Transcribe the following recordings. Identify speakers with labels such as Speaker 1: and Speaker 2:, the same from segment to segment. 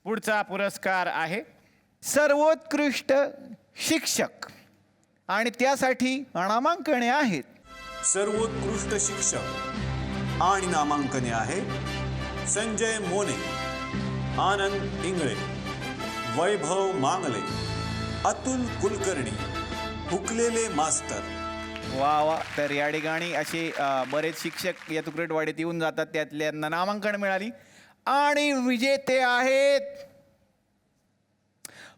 Speaker 1: पुढचा पुरस्कार आहे सर्वोत्कृष्ट शिक्षक आणि त्यासाठी नामांकने आहेत
Speaker 2: सर्वोत्कृष्ट शिक्षक आणि नामांकने आहे संजय मोने, आनंद इंगळे, वैभव मांगले, अतुल कुलकर्णी, हुकलेले मास्तर.
Speaker 1: वा वा. तर या ठिकाणी असे बरेच शिक्षक या तुकडेटवाडीत येऊन जातात, त्यातल्यांना नामांकन मिळाली आणि विजेते आहेत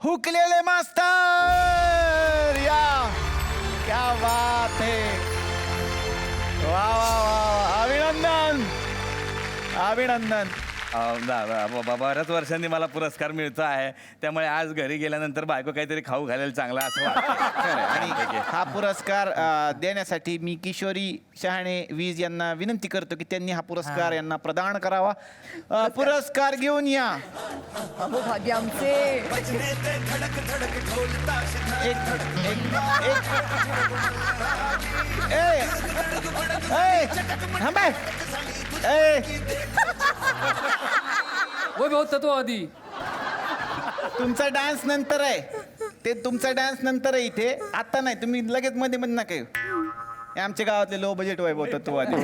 Speaker 1: हुकलेले मास्तर. या क्या बात है. वा वा वा. अभिनंदन अभिनंदन.
Speaker 3: बऱ्याच वर्षांनी मला पुरस्कार मिळतो आहे, त्यामुळे आज घरी गेल्यानंतर बायको काहीतरी खाऊ घालेल चांगला असं वाटतं.
Speaker 1: आणि हा पुरस्कार देण्यासाठी मी किशोरी शहाणे वीज यांना विनंती करतो की त्यांनी हा पुरस्कार यांना प्रदान करावा. पुरस्कार घेऊन या.
Speaker 4: अहो भाग्य आमचे.
Speaker 5: वैभव तत्ववादी.
Speaker 1: तुमचा डान्स नंतर आहे, ते तुमचा डान्स नंतर आहे इथे, आता नाही. तुम्ही लगेच मध्ये मध्ये नका येऊ. हे आमच्या गावातले लो बजेट वैभव तत्ववादी.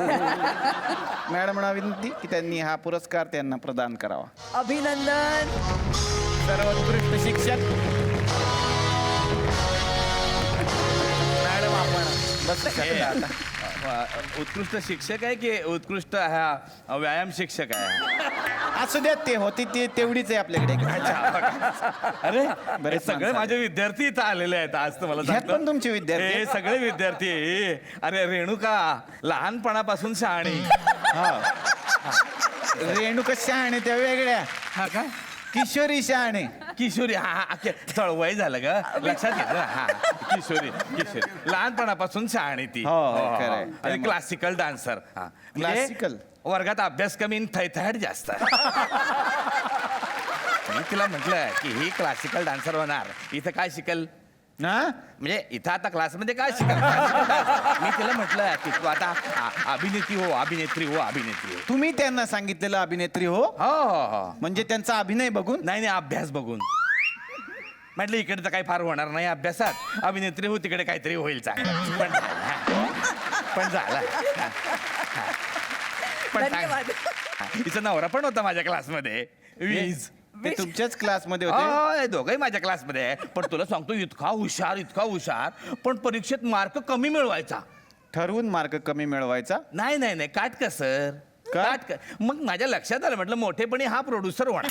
Speaker 1: मॅडमना विनंती की त्यांनी हा पुरस्कार त्यांना प्रदान करावा.
Speaker 4: अभिनंदन.
Speaker 1: सर्वोत्कृष्ट शिक्षक. मॅडम आपण बस शकता आता.
Speaker 3: उत्कृष्ट शिक्षक आहे की उत्कृष्ट हा व्यायाम शिक्षक आहे?
Speaker 1: असू द्यात, ते होती ते तेवढीच आहे आपल्याकडे.
Speaker 3: अरे
Speaker 1: बरेच
Speaker 3: सगळे
Speaker 1: माणसं
Speaker 3: माझे विद्यार्थी इथं आलेले आहेत आज. तुम्हाला
Speaker 1: ह्यात
Speaker 3: सांगतो.
Speaker 1: पण तुमचे विद्यार्थी
Speaker 3: हे
Speaker 1: आहेत?
Speaker 3: सगळे विद्यार्थी. अरे रेणुका लहानपणापासून शहाणी.
Speaker 1: रेणुका शहाणे त्या वेगळ्या.
Speaker 3: हा का?
Speaker 1: किशोरी शहाणे.
Speaker 3: किशोरी. हा चळवय झालं ग, लक्षात घेतलं. हा किशोरी किशोरी लहानपणापासून शहाणी ती.
Speaker 1: हो, खरं आहे.
Speaker 3: आणि क्लासिकल डान्सर. हा
Speaker 1: क्लासिकल.
Speaker 3: वर्गात अभ्यास कमी आणि थैथयाट जास्त. मी तिला म्हटलं की ही क्लासिकल डान्सर होणार, इथं काय शिकल
Speaker 1: ना?
Speaker 3: म्हणजे इथं आता क्लासमध्ये काय शिकल? मी तिला म्हटलं की तू आता अभिनेत्री हो, अभिनेत्री हो, अभिनेत्री हो.
Speaker 1: तुम्ही त्यांना सांगितलेलं अभिनेत्री हो?
Speaker 3: हो हो हो.
Speaker 1: म्हणजे त्यांचा अभिनय बघून?
Speaker 3: नाही नाही, अभ्यास बघून. म्हटलं इकडे तर काही फार होणार नाही अभ्यासात, अभिनेत्री हो तिकडे काहीतरी होईल चांगलं. पण झालं. पण
Speaker 4: धन्यवाद.
Speaker 3: तिचा नवरा पण होता माझ्या क्लासमध्ये, वीज.
Speaker 1: ते तुमच्याच क्लासमध्ये होते?
Speaker 3: हो, दोघंही माझ्या क्लासमध्ये आहे. पण तुला सांगतो इतका हुशार, पण परीक्षेत मार्क कमी मिळवायचा.
Speaker 1: ठरवून मार्क कमी मिळवायचा?
Speaker 3: नाही नाही नाही, काटकसर. मग माझ्या लक्षात आलं, म्हटलं मोठेपणी हा प्रोड्युसर होणार.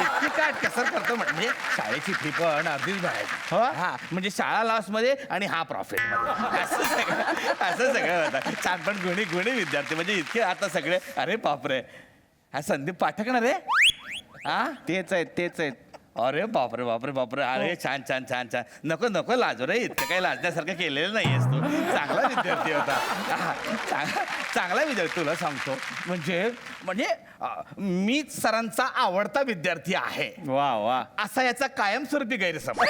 Speaker 3: इतकी काटकसर करतो म्हणजे शाळेची फी पण अर्धीच भरायची. हा म्हणजे शाळा लॉस मध्ये आणि हा प्रॉफिट मध्ये. असं सगळं होतं. छान पण गुणी विद्यार्थी म्हणजे इतके आता सगळे. अरे बापरे, हा संदीप पाठक ना रे? हा
Speaker 1: तेच आहेत.
Speaker 3: अरे बापरे बापरे बापरे. अरे छान. नको लाजू रे, इतकं काही लाजण्यासारखं केलेलं नाहीयेस तू. चांगला विद्यार्थी होता. चांगला विद्यार्थी. तुला सांगतो म्हणजे मीच सरांचा आवडता विद्यार्थी आहे.
Speaker 1: वा वा.
Speaker 3: असा याचा कायमस्वरूपी गैरसमज.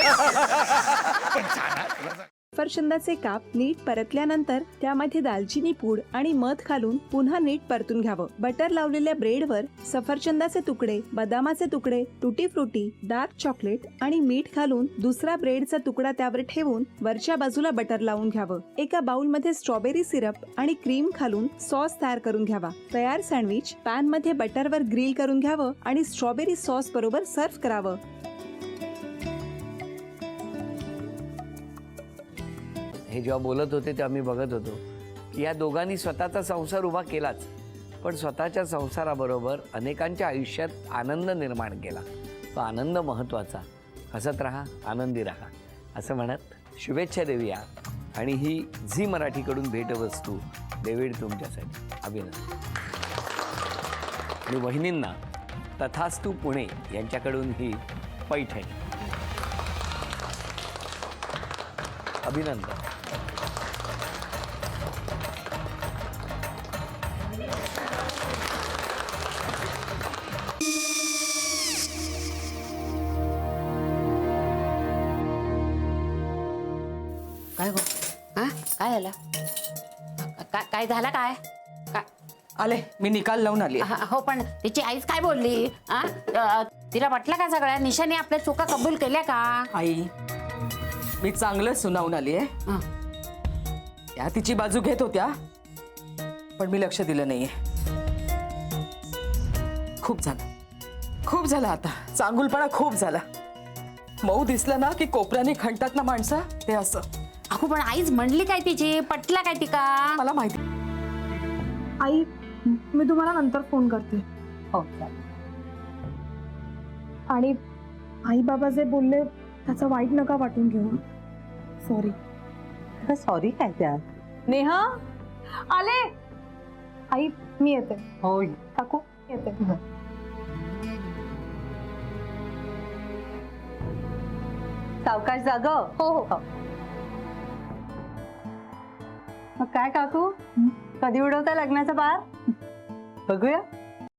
Speaker 3: पण छान.
Speaker 6: सफरचंदाचे काप नीट परतल्यानंतर त्यामध्ये दालचिनी पूड आणि मध घालून पुन्हा नीट परतून घ्यावं. बटर लावलेल्या ब्रेडवर सफरचंदाचे तुकडे, बदामाचे तुकडे, टुटी फ्रुटी, डार्क चॉकलेट आणि मीठ घालून दुसरा ब्रेडचा तुकडा त्यावर ठेवून वरच्या बाजूला बटर लावून घ्यावं. एका बाउलमध्ये स्ट्रॉबेरी सिरप आणि क्रीम घालून सॉस तयार करून घ्यावा. तयार सँडविच पॅन मध्ये बटरवर ग्रिल करून घ्यावं आणि स्ट्रॉबेरी सॉस बरोबर सर्व्ह करावं.
Speaker 7: हे जेव्हा बोलत होते तेव्हा मी बघत होतो की या दोघांनी स्वतःचा संसार उभा केलाच, पण स्वतःच्या संसाराबरोबर अनेकांच्या आयुष्यात आनंद निर्माण केला. तो आनंद महत्त्वाचा. हसत राहा, आनंदी राहा असं म्हणत शुभेच्छा देऊया. आणि ही झी मराठीकडून भेटवस्तू डेव्हिड तुमच्यासाठी. अभिनंदन. आणि वहिनींना तथास्तू पुणे यांच्याकडून ही पैठणी. अभिनंदन.
Speaker 8: काय गो? हा काय झालं? काय झालं काय? आले मी निकाल लावून आली
Speaker 9: हो पण तिची आईच काय बोलली तिला वाटलं का सगळ्या निशाने आपल्या चुका कबूल केल्या का?
Speaker 8: आई मी चांगलं सुनावून आली आहे. त्या तिची बाजू घेत होत्या पण मी लक्ष दिलं नाहीये. खूप झालं आता. चांगुलपणा खूप झाला. मऊ दिसलं ना की कोपऱ्याने खणतात ना माणसं, ते असं.
Speaker 9: अहो पण आईच म्हणली काय तिची, पटला काय तिका?
Speaker 8: मला माहिती.
Speaker 6: आई मी तुम्हाला नंतर फोन करते.
Speaker 9: हो
Speaker 6: आणि आई बाबा जे बोलले त्याचं वाईट नका वाटून घेऊ. सॉरी.
Speaker 9: सॉरी काय त्या?
Speaker 6: नेहा आले. आई मी येते.
Speaker 9: हो
Speaker 6: काकू येते.
Speaker 9: सावकाश जाग.
Speaker 6: हो हो.
Speaker 9: मग काय काकू, कधी उडवता लग्नाचा बार? बघूया.